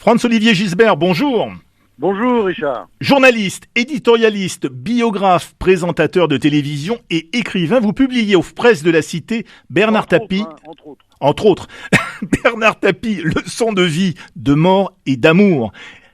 Franz-Olivier Gisbert, bonjour. Bonjour Richard. Journaliste, éditorialiste, biographe, présentateur de télévision et écrivain, vous publiez aux Presses de la Cité Bernard Tapie, entre autres, Bernard Tapie, leçon de vie, de mort et d'amour.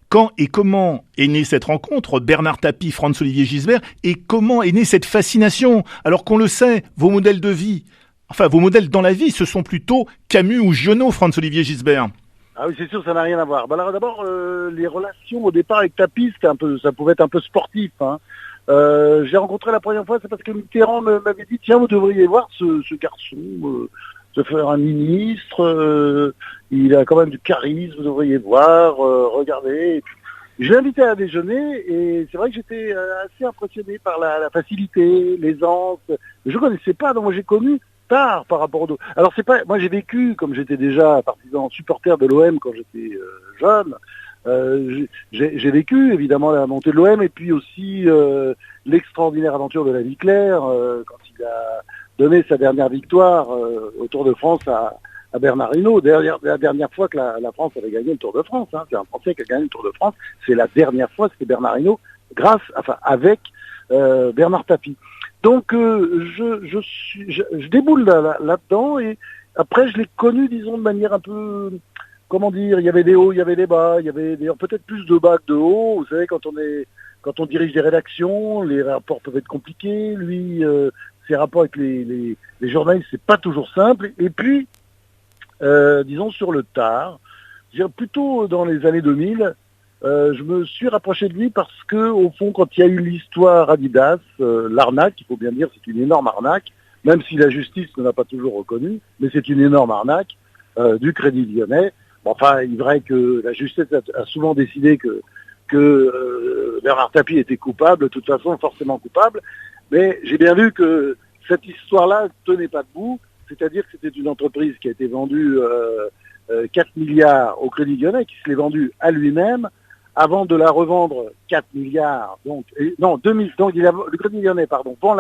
Quand et comment est née cette rencontre, Bernard Tapie, Franz-Olivier Gisbert, et comment est née cette fascination, alors qu'on le sait, vos modèles de vie, enfin vos modèles dans la vie, ce sont plutôt Camus ou Giono, Franz-Olivier Gisbert. Ah oui, c'est sûr, ça n'a rien à voir. Bah alors d'abord, les relations au départ avec Tapie, ça pouvait être un peu sportif. J'ai rencontré la première fois, c'est parce que Mitterrand m'avait dit, tiens, vous devriez voir ce garçon, se faire un ministre, il a quand même du charisme, vous devriez voir, regardez. Et puis, je l'ai invité à déjeuner et c'est vrai que j'étais assez impressionné par la facilité, l'aisance. Je ne connaissais pas, donc moi j'ai connu tard par rapport aux autres. Alors c'est pas, moi j'ai vécu, comme j'étais déjà partisan supporter de l'OM quand j'étais jeune, j'ai vécu évidemment la montée de l'OM et puis aussi l'extraordinaire aventure de la vie claire quand il a donné sa dernière victoire au Tour de France à Bernard Hinault. La dernière fois que la France avait gagné le Tour de France, c'est un Français qui a gagné le Tour de France, c'est la dernière fois, c'était Bernard Hinault, avec Bernard Tapie. Donc je déboule là-dedans et après je l'ai connu, disons, de manière un peu, comment dire, il y avait des hauts, il y avait des bas, il y avait peut-être plus de bas que de hauts. Vous savez, quand on dirige des rédactions, les rapports peuvent être compliqués. Lui, ses rapports avec les journalistes, c'est pas toujours simple. Et puis, disons sur le tard, plutôt dans les années 2000, je me suis rapproché de lui parce que, au fond, quand il y a eu l'histoire Adidas, l'arnaque, il faut bien dire, c'est une énorme arnaque, même si la justice ne l'a pas toujours reconnu, mais c'est une énorme arnaque du Crédit Lyonnais. Bon, enfin, il est vrai que la justice a souvent décidé que Bernard Tapie était coupable, de toute façon forcément coupable, mais j'ai bien vu que cette histoire-là ne tenait pas debout, c'est-à-dire que c'était une entreprise qui a été vendue 4 milliards au Crédit Lyonnais, qui se l'est vendue à lui-même, avant de la revendre 4 milliards, donc le Crédit Lyonnais, vend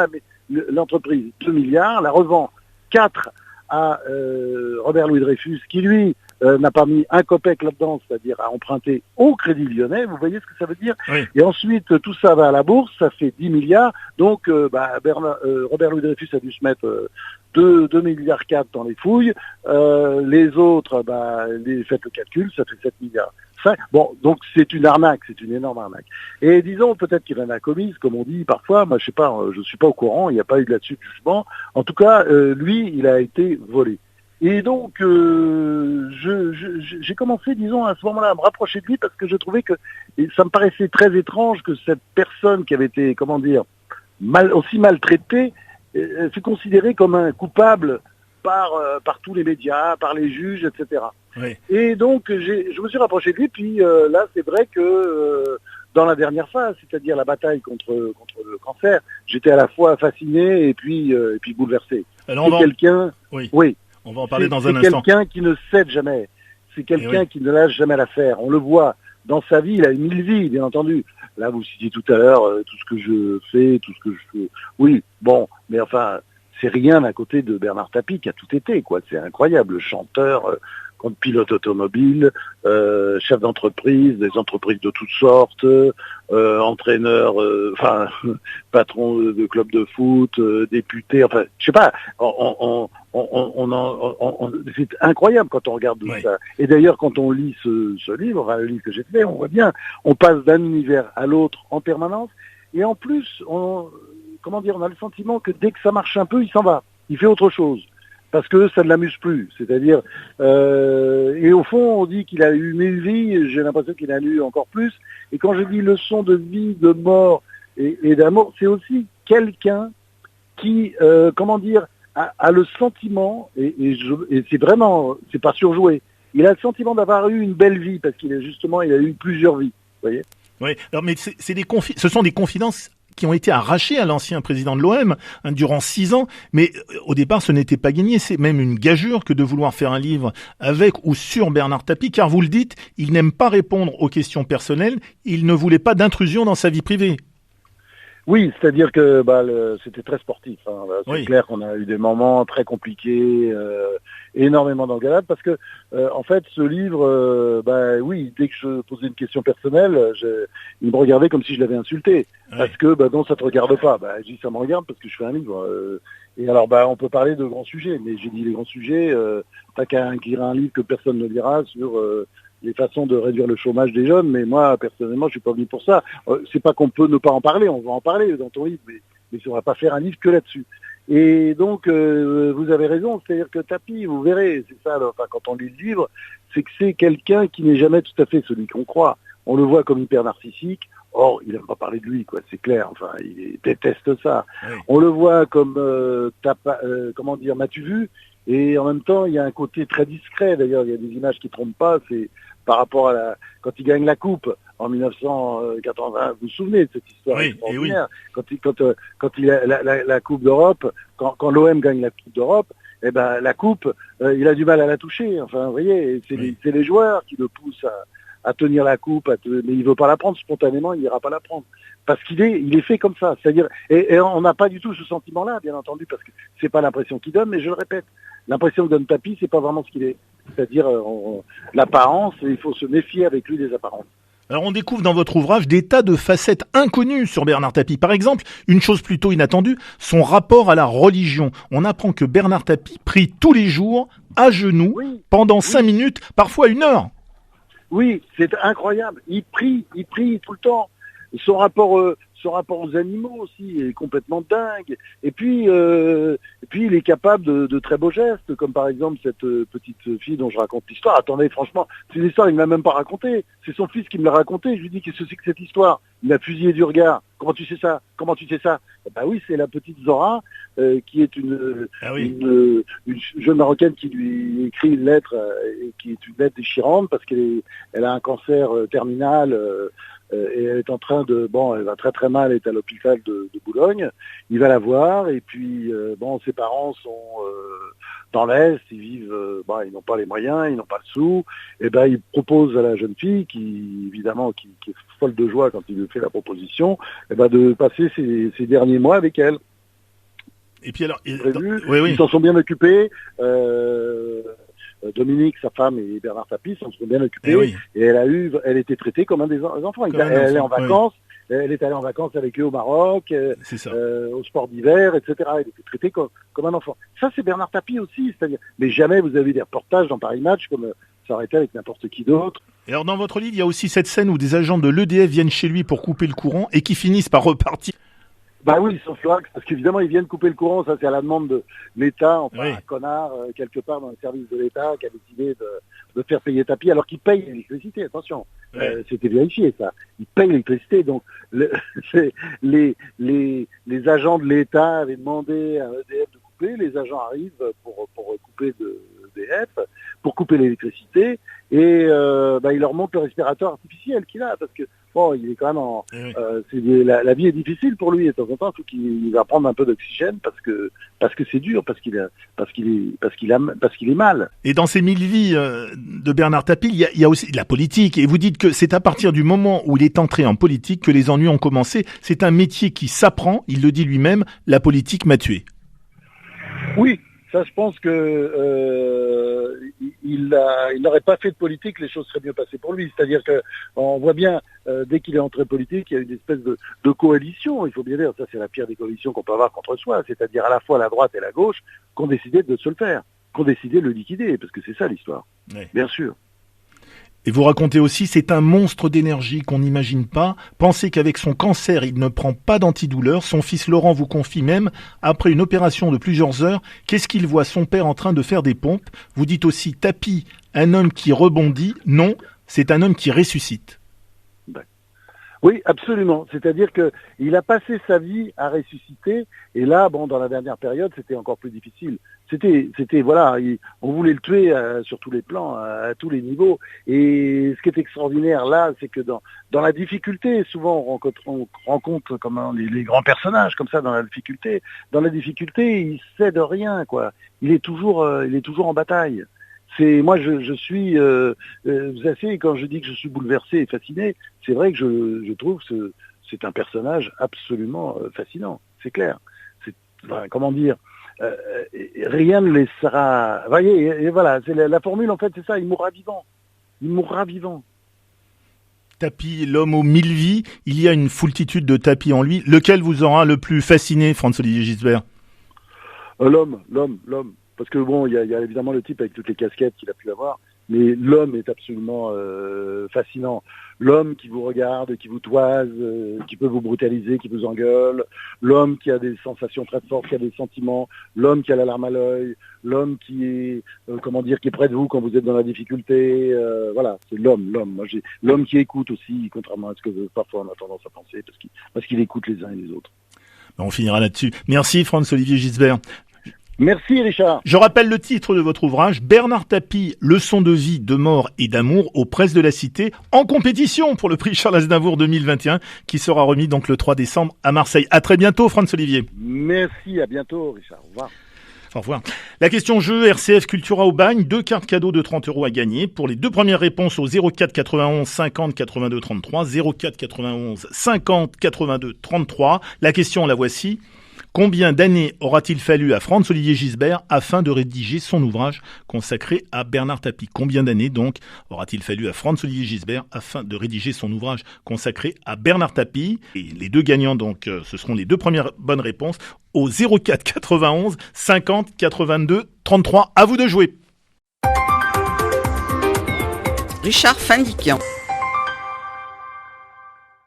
l'entreprise 2 milliards, la revend 4 à Robert Louis Dreyfus, qui lui n'a pas mis un copec là-dedans, c'est-à-dire a emprunté au Crédit Lyonnais, vous voyez ce que ça veut dire? Oui. Et ensuite, tout ça va à la bourse, ça fait 10 milliards, donc Robert Louis Dreyfus a dû se mettre 2 milliards 4 dans les fouilles, les autres, faites le calcul, ça fait 7 milliards. Bon, donc c'est une arnaque, c'est une énorme arnaque. Et disons, peut-être qu'il en a commise, comme on dit parfois, moi je sais pas, je suis pas au courant, il n'y a pas eu de là-dessus de jugement. En tout cas, lui, il a été volé. Et donc, j'ai commencé, disons, à ce moment-là, à me rapprocher de lui parce que je trouvais que ça me paraissait très étrange que cette personne qui avait été, comment dire, aussi maltraitée, fut considérée comme un coupable par tous les médias, par les juges, etc. Oui. Et donc, je me suis rapproché de lui, puis là, c'est vrai que dans la dernière phase, c'est-à-dire la bataille contre le cancer, j'étais à la fois fasciné et puis bouleversé. Alors, c'est quelqu'un... Oui. On va en parler dans un instant. C'est quelqu'un qui ne cède jamais. C'est quelqu'un qui ne lâche jamais l'affaire. On le voit dans sa vie, il a 1000 vies, bien entendu. Là, vous citiez tout à l'heure tout ce que je fais, tout ce que je fais. Oui, bon, mais enfin, c'est rien à côté de Bernard Tapie qui a tout été, quoi. C'est incroyable, chanteur, pilote automobile, chef d'entreprise, des entreprises de toutes sortes, entraîneur, patron de club de foot, député, enfin, je sais pas, c'est incroyable quand on regarde tout ça. Et d'ailleurs, quand on lit ce livre, le livre que j'ai fait, on voit bien, on passe d'un univers à l'autre en permanence, et en plus, on a le sentiment que dès que ça marche un peu, il s'en va, il fait autre chose. Parce que ça ne l'amuse plus, c'est-à-dire, et au fond, on dit qu'il a eu 1000 vies, j'ai l'impression qu'il en a eu encore plus, et quand je dis leçon de vie, de mort et d'amour, c'est aussi quelqu'un qui, a le sentiment, et c'est vraiment, c'est pas surjoué, il a le sentiment d'avoir eu une belle vie, parce qu'il a eu plusieurs vies, vous voyez. Oui, alors mais ce sont des confidences qui ont été arrachés à l'ancien président de l'OM durant 6 ans. Mais au départ, ce n'était pas gagné. C'est même une gageure que de vouloir faire un livre avec ou sur Bernard Tapie, car vous le dites, il n'aime pas répondre aux questions personnelles. Il ne voulait pas d'intrusion dans sa vie privée. Oui, c'est-à-dire que c'était très sportif. Hein. C'est Oui, clair qu'on a eu des moments très compliqués, énormément d'engueulades, parce que en fait, ce livre, oui, dès que je posais une question personnelle, il me regardait comme si je l'avais insulté, oui. parce que non, ça te regarde pas. Je dis ça me regarde parce que je fais un livre. Et alors, on peut parler de grands sujets, mais j'ai dit les grands sujets. T'as qu'à écrire un livre que personne ne lira sur les façons de réduire le chômage des jeunes, mais moi, personnellement, je suis pas venu pour ça. C'est pas qu'on peut ne pas en parler, on va en parler dans ton livre, mais on va pas faire un livre que là-dessus. Et donc, vous avez raison, c'est-à-dire que Tapi, vous verrez, c'est ça, quand on lit le livre, c'est que c'est quelqu'un qui n'est jamais tout à fait celui qu'on croit. On le voit comme hyper narcissique. Or, il n'aime pas parler de lui, quoi, c'est clair. Enfin, il déteste ça. Oui. On le voit comme, comment dire, m'as-tu vu? Et en même temps, il y a un côté très discret. D'ailleurs, il y a des images qui trompent pas. C'est par rapport à quand il gagne la coupe en 1980. Vous vous souvenez de cette histoire extraordinaire? Quand il a la Coupe d'Europe, quand l'OM gagne la Coupe d'Europe, la coupe, il a du mal à la toucher. Enfin, vous voyez, c'est les joueurs qui le poussent à tenir la coupe, mais il veut pas la prendre spontanément, il n'ira pas la prendre. Parce qu'il est fait comme ça. C'est-à-dire, et on n'a pas du tout ce sentiment-là, bien entendu, parce que c'est pas l'impression qu'il donne, mais je le répète, l'impression que donne Tapi, c'est pas vraiment ce qu'il est. C'est-à-dire, l'apparence, et il faut se méfier avec lui des apparences. Alors on découvre dans votre ouvrage des tas de facettes inconnues sur Bernard Tapie. Par exemple, une chose plutôt inattendue, son rapport à la religion. On apprend que Bernard Tapie prie tous les jours, à genoux, pendant 5 minutes, parfois 1 heure. Oui, c'est incroyable. Il prie tout le temps. Son rapport aux animaux aussi est complètement dingue. Et puis il est capable de très beaux gestes, comme par exemple cette petite fille dont je raconte l'histoire. Attendez, franchement, c'est une histoire, il ne m'a même pas raconté. C'est son fils qui me l'a raconté. Je lui dis, qu'est-ce que c'est que cette histoire? Il m'a fusillé du regard. Comment tu sais ça? Oui, c'est la petite Zora, qui est une jeune Marocaine qui lui écrit une lettre, et qui est une lettre déchirante parce qu'elle a un cancer terminal. Et elle est en train elle va très très mal, elle est à l'hôpital de Boulogne. Il va la voir et puis ses parents sont dans l'Est, ils vivent, ils n'ont pas les moyens, ils n'ont pas le sou. Et il propose à la jeune fille qui évidemment qui est folle de joie quand il lui fait la proposition, de passer ses derniers mois avec elle. Et puis alors, ils s'en sont bien occupés. Dominique, sa femme et Bernard Tapie s'en sont bien occupés et elle était traitée comme un des enfants. Elle est en vacances, elle est allée en vacances avec eux au Maroc, au sport d'hiver, etc. Elle était traitée comme un enfant. Ça, c'est Bernard Tapie aussi, c'est-à-dire. Mais jamais vous avez des reportages dans Paris Match comme ça aurait été avec n'importe qui d'autre. Et alors dans votre livre, il y a aussi cette scène où des agents de l'EDF viennent chez lui pour couper le courant et qui finissent par repartir. Oui, sauf Florax, parce qu'évidemment, ils viennent couper le courant, ça c'est à la demande de l'État, un connard, quelque part dans le service de l'État, qui a décidé de faire payer Tapie, alors qu'il paye l'électricité, attention, c'était vérifié ça, il paye l'électricité, donc les agents de l'État avaient demandé à EDF de couper, les agents arrivent pour couper de EDF, pour couper l'électricité, et il leur montre le respirateur artificiel qu'il a, parce que il est quand même la vie est difficile pour lui et de temps en temps il faut qu'il va prendre un peu d'oxygène parce que c'est dur, parce qu'il est mal. Et dans ces 1000 vies de Bernard Tapie, il y a aussi de la politique. Et vous dites que c'est à partir du moment où il est entré en politique que les ennuis ont commencé. C'est un métier qui s'apprend, il le dit lui-même, la politique m'a tué. Oui. Ça, je pense que il n'aurait pas fait de politique, les choses seraient mieux passées pour lui. C'est-à-dire que on voit bien, dès qu'il est entré politique, il y a une espèce de coalition. Il faut bien dire, ça c'est la pire des coalitions qu'on peut avoir contre soi. C'est-à-dire à la fois la droite et la gauche qui ont décidé de se le faire, qui ont décidé de le liquider, parce que c'est ça l'histoire. Oui. Bien sûr. Et vous racontez aussi, c'est un monstre d'énergie qu'on n'imagine pas. Pensez qu'avec son cancer, il ne prend pas d'antidouleur. Son fils Laurent vous confie même, après une opération de plusieurs heures, qu'est-ce qu'il voit son père en train de faire des pompes. Vous dites aussi, Tapie, un homme qui rebondit. Non, c'est un homme qui ressuscite. Oui, absolument. C'est-à-dire qu'il a passé sa vie à ressusciter, et là, dans la dernière période, c'était encore plus difficile. On voulait le tuer sur tous les plans, à tous les niveaux. Et ce qui est extraordinaire là, c'est que dans la difficulté, souvent on rencontre comme les grands personnages comme ça dans la difficulté. Dans la difficulté, il cède rien, quoi. Il est toujours en bataille. Moi, je suis, vous savez, quand je dis que je suis bouleversé et fasciné, c'est vrai que je trouve c'est un personnage absolument fascinant, c'est clair. Comment dire, rien ne laissera... Vous voyez, et voilà, c'est la formule en fait, c'est ça, il mourra vivant. Il mourra vivant. Tapie, l'homme aux 1000 vies, il y a une foultitude de tapis en lui. Lequel vous aura le plus fasciné, Franz-Olivier Gisbert? L'homme. Parce que bon, il y a évidemment le type avec toutes les casquettes qu'il a pu avoir, mais l'homme est absolument fascinant. L'homme qui vous regarde, qui vous toise, qui peut vous brutaliser, qui vous engueule. L'homme qui a des sensations très fortes, qui a des sentiments. L'homme qui a la larme à l'œil. L'homme qui est, qui est près de vous quand vous êtes dans la difficulté. Voilà, c'est l'homme. Moi, l'homme qui écoute aussi, contrairement à ce que parfois on a tendance à penser, parce qu'il écoute les uns et les autres. On finira là-dessus. Merci Franz-Olivier Gisbert. Merci Richard. Je rappelle le titre de votre ouvrage, Bernard Tapie, leçons de vie, de mort et d'amour aux presses de la Cité, en compétition pour le prix Charles Aznavour 2021, qui sera remis donc le 3 décembre à Marseille. À très bientôt, Franz-Olivier. Merci, à bientôt Richard. Au revoir. Au revoir. La question jeu, RCF Cultura au Bagne, 2 cartes cadeaux de 30 € à gagner. Pour les 2 premières réponses au 04 91 50 82 33, 04 91 50 82 33. La question, la voici. Combien d'années aura-t-il fallu à Franz-Olivier Gisbert afin de rédiger son ouvrage consacré à Bernard Tapie? Combien d'années donc aura-t-il fallu à Franz-Olivier Gisbert afin de rédiger son ouvrage consacré à Bernard Tapie? Et les 2 gagnants, donc, ce seront les 2 premières bonnes réponses au 04 91 50 82 33. À vous de jouer. Richard Findiquian.